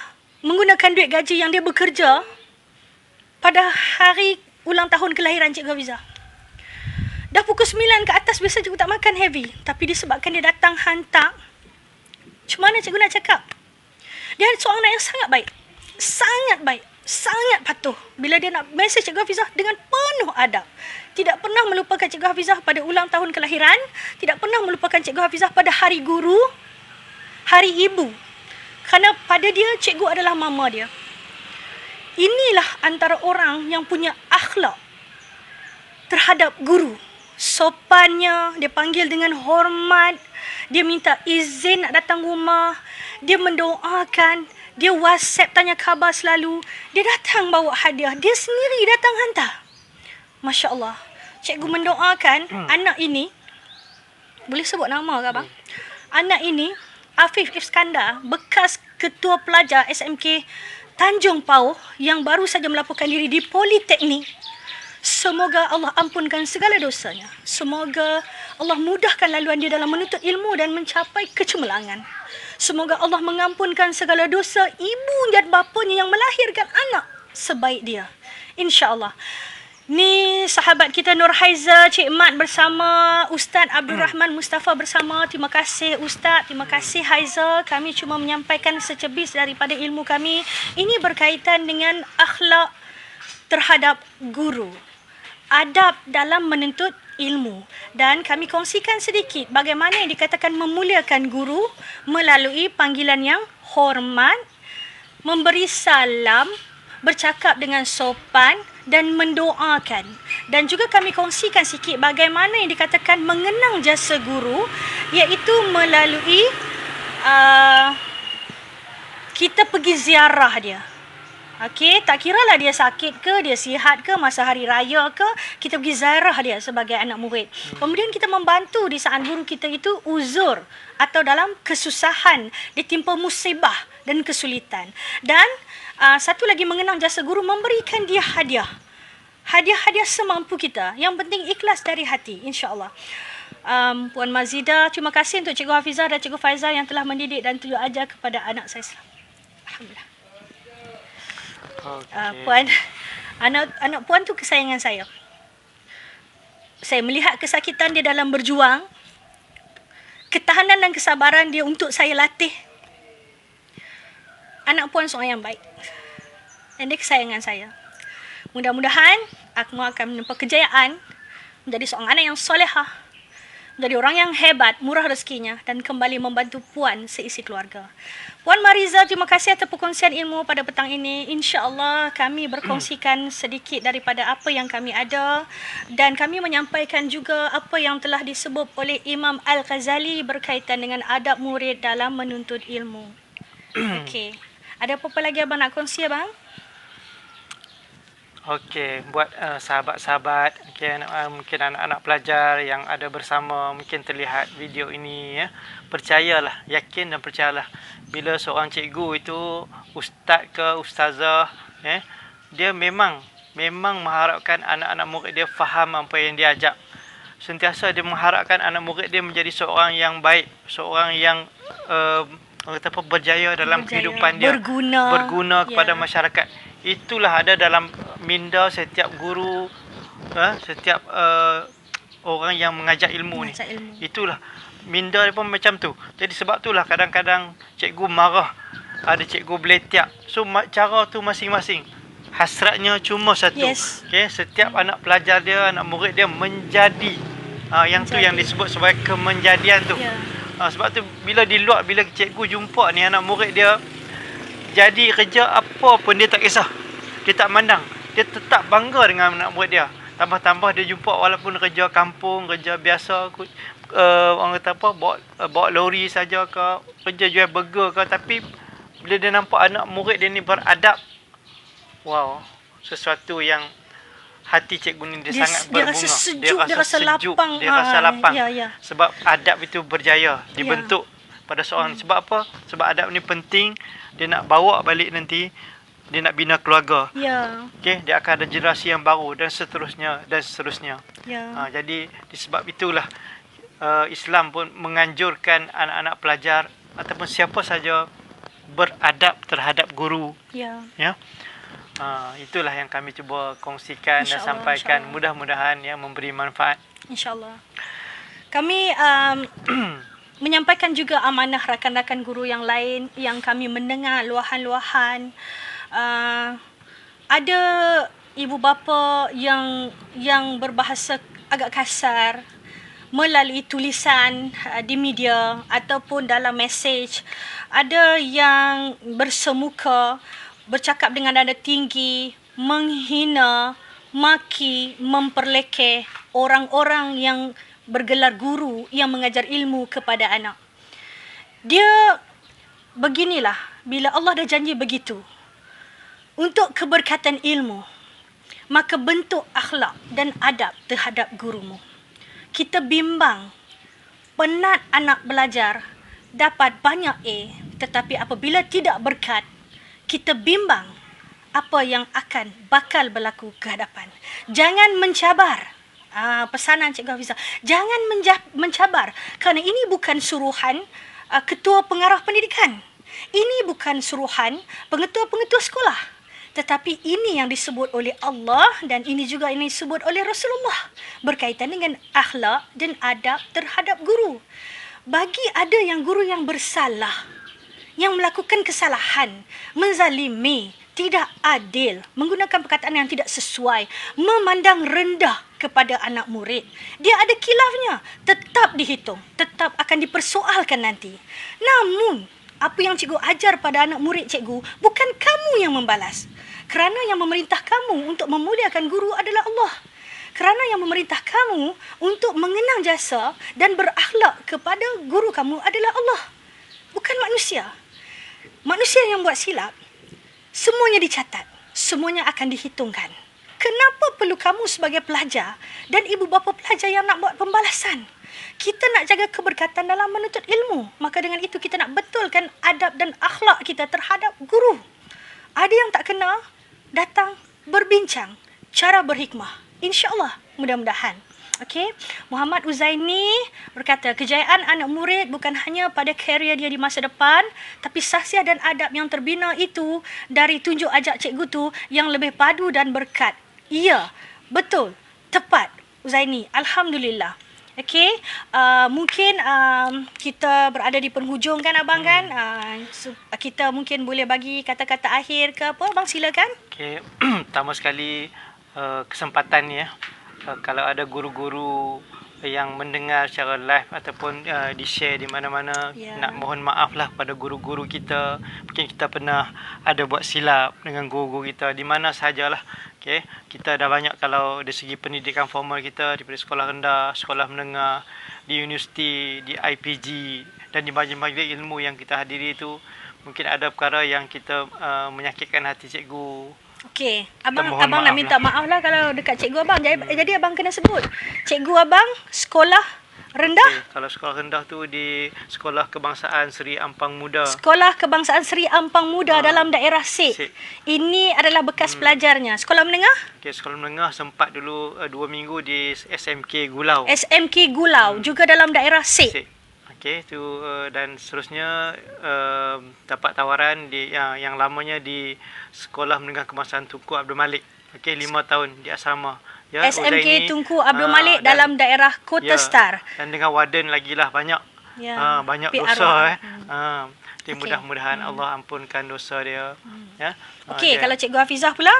menggunakan duit gaji yang dia bekerja pada hari ulang tahun kelahiran Cikgu Hafizah. Dah pukul 9 ke atas, biasa cikgu tak makan heavy. Tapi disebabkan dia datang hantar, macam mana cikgu nak cakap? Dia seorang anak yang sangat baik. Sangat baik. Sangat patuh. Bila dia nak mesej Cikgu Hafizah dengan penuh adab. Tidak pernah melupakan Cikgu Hafizah pada ulang tahun kelahiran. Tidak pernah melupakan Cikgu Hafizah pada hari guru, hari ibu. Kerana pada dia, cikgu adalah mama dia. Inilah antara orang yang punya akhlak terhadap guru. Sopannya, dia panggil dengan hormat, dia minta izin nak datang rumah, dia mendoakan, dia WhatsApp tanya khabar selalu, dia datang bawa hadiah, dia sendiri datang hantar. Masya Allah. Cikgu mendoakan anak ini, boleh sebut nama ke abang? Anak ini, Afif Iskandar, bekas ketua pelajar SMK Tanjung Pauh yang baru saja melaporkan diri di Politeknik. Semoga Allah ampunkan segala dosanya. Semoga Allah mudahkan laluan dia dalam menuntut ilmu dan mencapai kecemerlangan. Semoga Allah mengampunkan segala dosa ibu dan bapanya yang melahirkan anak sebaik dia. InsyaAllah. Ni sahabat kita Nur Haiza, Cik Mat bersama Ustaz Abdul Rahman Mustafa bersama. Terima kasih Ustaz, terima kasih Haiza. Kami cuma menyampaikan secebis daripada ilmu kami. Ini berkaitan dengan akhlak terhadap guru. Adab dalam menuntut ilmu. Dan kami kongsikan sedikit bagaimana yang dikatakan memuliakan guru melalui panggilan yang hormat, memberi salam, bercakap dengan sopan dan mendoakan. Dan juga kami kongsikan sikit bagaimana yang dikatakan mengenang jasa guru, iaitu melalui kita pergi ziarah dia. Okey, tak kiralah dia sakit ke, dia sihat ke, masa hari raya ke, kita pergi ziarah dia sebagai anak murid. Kemudian kita membantu di saat guru kita itu uzur atau dalam kesusahan, ditimpa musibah dan kesulitan. Dan satu lagi mengenang jasa guru, memberikan dia hadiah. Hadiah-hadiah semampu kita. Yang penting ikhlas dari hati, insya-Allah. Puan Mazida, terima kasih untuk Cikgu Hafizah dan Cikgu Faizal yang telah mendidik dan tunjuk ajar kepada anak saya. Alhamdulillah. Puan, anak puan tu kesayangan saya. Saya melihat kesakitan dia dalam berjuang, ketahanan dan kesabaran dia untuk saya latih. Anak puan seorang yang baik. Dan dia kesayangan saya. Mudah-mudahan aku akan menempuh kejayaan menjadi seorang anak yang solehah, menjadi orang yang hebat, murah rezekinya dan kembali membantu puan seisi keluarga. Puan Mariza, terima kasih atas perkongsian ilmu pada petang ini. InsyaAllah kami berkongsikan sedikit daripada apa yang kami ada dan kami menyampaikan juga apa yang telah disebut oleh Imam Al-Ghazali berkaitan dengan adab murid dalam menuntut ilmu. Okey. Ada apa-apa lagi abang nak kongsi abang? Okey, buat sahabat-sahabat, mungkin anak-anak pelajar yang ada bersama, mungkin terlihat video ini, ya. Percayalah, yakin dan percayalah, bila seorang cikgu itu, ustaz ke ustazah, dia memang mengharapkan anak-anak murid dia faham apa yang dia ajak. Sentiasa dia mengharapkan anak murid dia menjadi seorang yang baik, seorang yang berjaya dalam kehidupan dia, berguna kepada masyarakat. Itulah ada dalam minda setiap guru, setiap orang yang mengajar ilmu ni. Itulah minda dia pun macam tu. Jadi sebab itulah kadang-kadang cikgu marah, ada cikgu beletiak. So cara tu masing-masing. Hasratnya cuma satu. Yes. Okay, setiap anak pelajar dia, anak murid dia menjadi. Yang tu yang disebut sebagai kemenjadian tu. Sebab tu bila di luar, bila cikgu jumpa ni anak murid dia jadi kerja apa pun dia tak kisah. Dia tak mandang. Dia tetap bangga dengan anak murid dia. tambah-tambah dia jumpa walaupun kerja kampung, kerja biasa, orang kata apa, bawa lori saja ke, kerja jual burger ke, tapi bila dia nampak anak murid dia ni beradab, wow, sesuatu yang hati cikgu ni dia sangat berbunga. Rasa sejuk, dia rasa lapang. Dia rasa lapang. Ya. Sebab adab itu berjaya dibentuk pada seorang. Sebab apa? Sebab adab ni penting, dia nak bawa balik nanti, dia nak bina keluarga. Ya. Okey, dia akan ada generasi yang baru dan seterusnya dan seterusnya. Ya. Jadi disebab itulah Islam pun menganjurkan anak-anak pelajar ataupun siapa saja beradab terhadap guru. Ya. Ya. Itulah yang kami cuba kongsikan dan sampaikan. Mudah-mudahan memberi manfaat. InsyaAllah. Kami menyampaikan juga amanah rakan-rakan guru yang lain yang kami mendengar luahan-luahan. Ada ibu bapa yang berbahasa agak kasar melalui tulisan di media ataupun dalam mesej. Ada yang bersemuka, bercakap dengan nada tinggi, menghina, maki, memperlekeh orang-orang yang bergelar guru yang mengajar ilmu kepada anak. Dia beginilah, bila Allah dah janji begitu, untuk keberkatan ilmu, maka bentuk akhlak dan adab terhadap gurumu. Kita bimbang, penat anak belajar, dapat banyak A, tetapi apabila tidak berkat, kita bimbang apa yang bakal berlaku ke hadapan. Jangan mencabar. Pesanan Cikgu Hafizah. Jangan mencabar. Kerana ini bukan suruhan ketua pengarah pendidikan. Ini bukan suruhan pengetua-pengetua sekolah. Tetapi ini yang disebut oleh Allah dan ini juga yang disebut oleh Rasulullah. Berkaitan dengan akhlak dan adab terhadap guru. Bagi ada yang guru yang bersalah, yang melakukan kesalahan, menzalimi, tidak adil, menggunakan perkataan yang tidak sesuai, memandang rendah kepada anak murid, dia ada khilafnya, tetap dihitung, tetap akan dipersoalkan nanti. Namun, apa yang cikgu ajar pada anak murid cikgu, bukan kamu yang membalas. Kerana yang memerintah kamu untuk memuliakan guru adalah Allah. Kerana yang memerintah kamu untuk mengenang jasa dan berakhlak kepada guru kamu adalah Allah. Bukan manusia. Manusia yang buat silap, semuanya dicatat. Semuanya akan dihitungkan. Kenapa perlu kamu sebagai pelajar dan ibu bapa pelajar yang nak buat pembalasan? Kita nak jaga keberkatan dalam menuntut ilmu. Maka dengan itu kita nak betulkan adab dan akhlak kita terhadap guru. Ada yang tak kena, datang berbincang. Cara berhikmah. InsyaAllah, mudah-mudahan. Okey, Muhammad Uzaini berkata, kejayaan anak murid bukan hanya pada karier dia di masa depan, tapi sahsiah dan adab yang terbina itu dari tunjuk ajak cikgu tu yang lebih padu dan berkat. Ya, betul, tepat Uzaini. Alhamdulillah. Okey, mungkin kita berada di penghujung kan abang kan? Kita mungkin boleh bagi kata-kata akhir ke apa? Abang silakan. Okey, pertama sekali kesempatan ni kalau ada guru-guru yang mendengar secara live ataupun di-share di mana-mana, nak mohon maaf lah pada guru-guru kita. Mungkin kita pernah ada buat silap dengan guru-guru kita di mana sahajalah. Okay. Kita dah banyak kalau dari segi pendidikan formal kita daripada sekolah rendah, sekolah menengah, di universiti, di IPG dan di majlis-majlis ilmu yang kita hadiri itu, mungkin ada perkara yang kita menyakitkan hati cikgu. Okey, abang nak minta maaf lah kalau dekat cikgu abang. Jadi abang kena sebut. Cikgu abang sekolah rendah? Okay, kalau sekolah rendah tu di Sekolah Kebangsaan Seri Ampang Muda. Sekolah Kebangsaan Seri Ampang Muda dalam daerah Sik. Ini adalah bekas pelajarnya. Sekolah menengah? Okey, sekolah menengah sempat dulu 2 minggu di SMK Gulau. SMK Gulau juga dalam daerah Sik. Okey, tu dan seterusnya dapat tawaran di yang lamanya di Sekolah Menengah Kebangsaan Tunku Abdul Malik. Okey, 5 tahun di asrama. Ya, SMK Tunku Abdul Malik dalam daerah Kota Star. Dan dengan warden lagi lah banyak. Ya, banyak dosa mudah-mudahan Allah ampunkan dosa dia. Ya. Okey, kalau Cikgu Hafizah pula,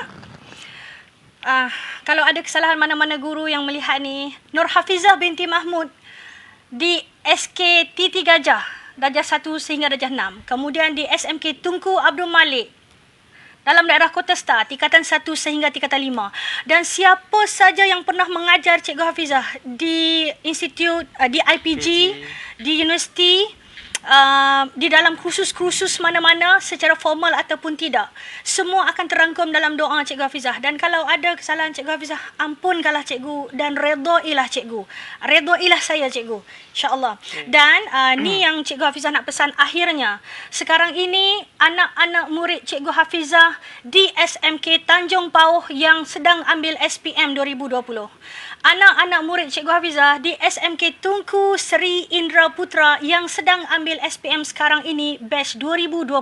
kalau ada kesalahan mana-mana guru yang melihat ni, Nur Hafizah binti Mahmud di SKT Gajah, darjah 1 sehingga darjah 6. Kemudian di SMK Tunku Abdul Malik, dalam daerah Kota Star, tingkatan 1 sehingga tingkatan 5. Dan siapa saja yang pernah mengajar Cikgu Hafizah di institut, di IPG, di universiti, di dalam kursus-kursus mana-mana secara formal ataupun tidak, semua akan terangkum dalam doa Cikgu Hafizah. Dan kalau ada kesalahan Cikgu Hafizah, ampunkanlah Cikgu dan redailah Cikgu. Redailah saya Cikgu, insya-Allah. Dan ni yang Cikgu Hafizah nak pesan akhirnya. Sekarang ini anak-anak murid Cikgu Hafizah di SMK Tanjung Pauh yang sedang ambil SPM 2020. Anak-anak murid Cikgu Hafizah di SMK Tunku Seri Indra Putra yang sedang ambil SPM sekarang ini batch 2020.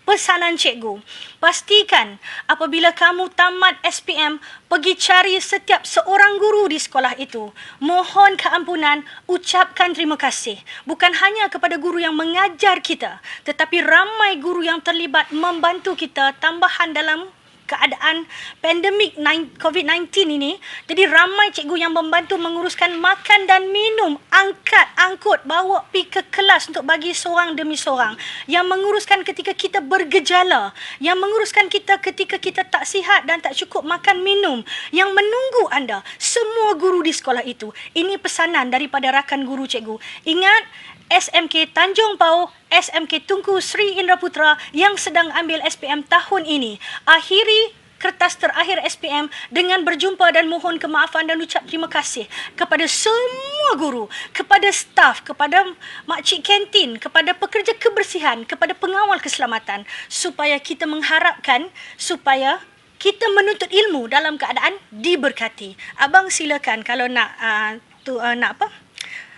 Pesanan cikgu, pastikan apabila kamu tamat SPM, pergi cari setiap seorang guru di sekolah itu. Mohon keampunan, ucapkan terima kasih. Bukan hanya kepada guru yang mengajar kita, tetapi ramai guru yang terlibat membantu kita tambahan dalam keadaan pandemik COVID-19 ini. Jadi ramai cikgu yang membantu menguruskan makan dan minum, angkut, bawa pergi ke kelas untuk bagi seorang demi seorang. Yang menguruskan ketika kita bergejala, yang menguruskan kita ketika kita tak sihat dan tak cukup makan minum, yang menunggu anda. Semua guru di sekolah itu. Ini pesanan daripada rakan guru cikgu. Ingat, SMK Tanjung Pauh, SMK Tunku Sri Indra Putra yang sedang ambil SPM tahun ini. Akhiri kertas terakhir SPM dengan berjumpa dan mohon kemaafan dan ucap terima kasih kepada semua guru, kepada staf, kepada makcik kantin, kepada pekerja kebersihan, kepada pengawal keselamatan, supaya kita mengharapkan supaya kita menuntut ilmu dalam keadaan diberkati. Abang silakan kalau nak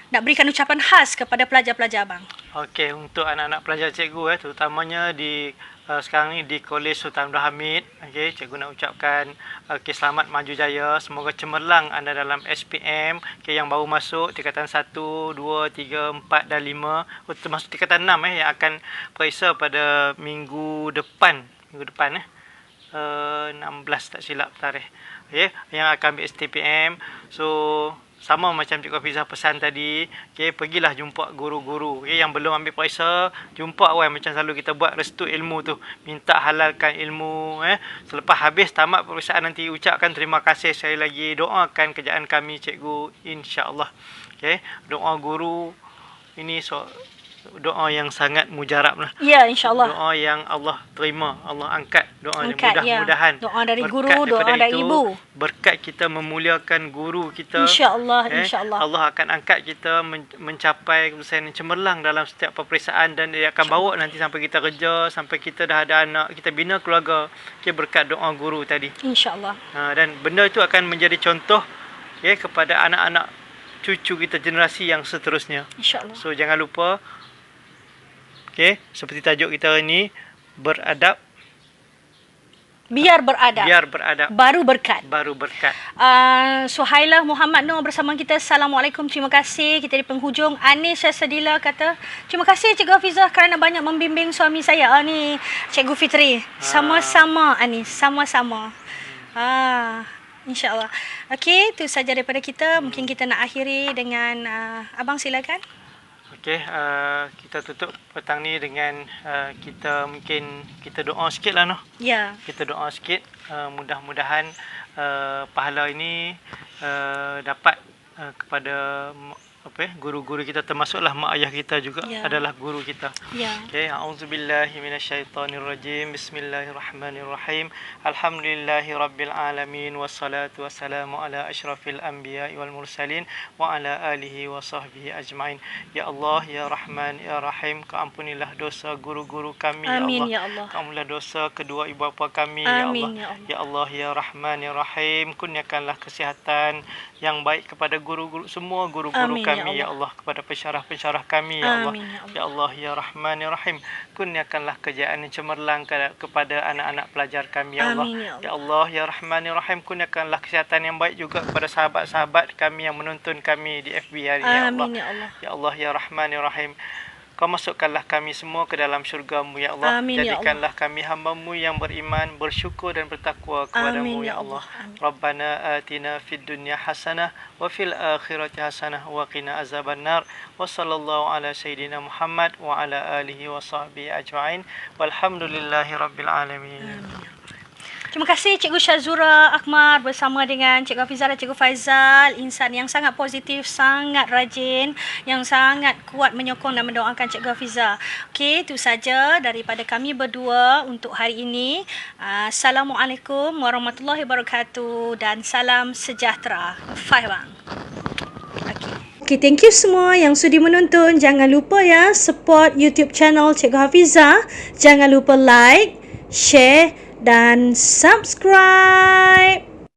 nak berikan ucapan khas kepada pelajar-pelajar abang. Okey, untuk anak-anak pelajar cikgu terutamanya di sekarang ni di Kolej Sultan Abdul Hamid, okey, cikgu nak ucapkan selamat maju jaya, semoga cemerlang anda dalam SPM, yang baru masuk tingkatan 1, 2, 3, 4 dan 5, termasuk tingkatan 6 yang akan periksa pada minggu depan 16 tak silap tarikh. Okey, yang akan ambil STPM. So sama macam Cikgu Hafizah pesan tadi, pergilah jumpa guru-guru. Yang belum ambil periksa, jumpa orang macam selalu kita buat restu ilmu tu. Minta halalkan ilmu. Selepas habis tamat peperiksaan nanti ucapkan terima kasih sekali lagi. Doakan kerjaan kami cikgu, insya-Allah. Doa guru ini doa yang sangat mujarab lah. Ya, insya-Allah. Doa yang Allah terima, Allah angkat. Doa yang mudah-mudahan. Doa dari guru, doa dari ibu. Berkat kita memuliakan guru kita. Insya-Allah, insya-Allah. Allah akan angkat kita mencapai kebesaran yang cemerlang dalam setiap peperiksaan dan dia akan bawa nanti sampai kita kerja, sampai kita dah ada anak, kita bina keluarga. Berkat doa guru tadi. Insya-Allah. Dan benda itu akan menjadi contoh kepada anak-anak cucu kita generasi yang seterusnya. Insya-Allah. So jangan lupa seperti tajuk kita hari ini, beradab. Biar beradab. Biar beradab. Baru berkat. Baru berkat. Suhailah Muhammad Nur bersama kita. Assalamualaikum, terima kasih. Kita di penghujung. Anis Syasadila kata, terima kasih Cikgu Hafizah kerana banyak membimbing suami saya. Ni Cikgu Fitri. Sama-sama Anis. Sama-sama. InsyaAllah. Okey, itu saja daripada kita. Mungkin kita nak akhiri dengan abang silakan. Okey, kita tutup petang ni dengan kita doa sikit lah noh. Ya. Kita doa sikit, mudah-mudahan pahala ini dapat kepada guru-guru kita, termasuklah mak ayah kita juga adalah guru kita. Okey, auzubillahi minasyaitonirrajim. Bismillahirrahmanirrahim. Alhamdulillahirabbil alamin wassalatu wassalamu ala asyrafil anbiya'i wal mursalin wa ala alihi wa sahbihi ajmain. Ya Allah, ya Rahman, ya Rahim, keampunilah dosa guru-guru kami. Amin, ya Allah. Keampunilah dosa kedua ibu bapa kami. Amin, ya Allah. Ya Allah, ya Rahman, ya Rahim, kurniakanlah kesihatan yang baik kepada guru-guru, semua guru-guru kami. Ya Allah, kepada pensyarah-pensyarah kami. Ya Allah. Ya Allah, ya Rahman, ya Rahim, kurniakanlah kejayaan yang cemerlang kepada anak-anak pelajar kami. Ya Allah. Ya Allah, ya Rahman, ya Rahim, kurniakanlah kesihatan yang baik juga kepada sahabat-sahabat kami yang menonton kami di FB hari ini. Ya Allah. Ya Allah, ya Rahman, ya Rahim, Kau masukkanlah kami semua ke dalam syurga-Mu ya Allah. Amin, ya Jadikanlah kami hamba-Mu yang beriman, bersyukur dan bertakwa kepadamu Amin, ya ya Allah. Allah. Amin. Rabbana atina fid dunya hasanah wa fil akhirati hasanah wa qina azabannar. Wa sallallahu ala sayyidina Muhammad wa ala alihi wa sahbihi ajma'in. Walhamdulillahi rabbil alamin. Terima kasih Cikgu Syazura Akmal bersama dengan Cikgu Hafizah dan Cikgu Faizal, insan yang sangat positif, sangat rajin, yang sangat kuat menyokong dan mendoakan Cikgu Hafizah. Okey, itu saja daripada kami berdua untuk hari ini. Assalamualaikum warahmatullahi wabarakatuh dan salam sejahtera. Bye bang. Okay, thank you semua yang sudi menonton. Jangan lupa ya support YouTube channel Cikgu Hafizah. Jangan lupa like, share dan subscribe.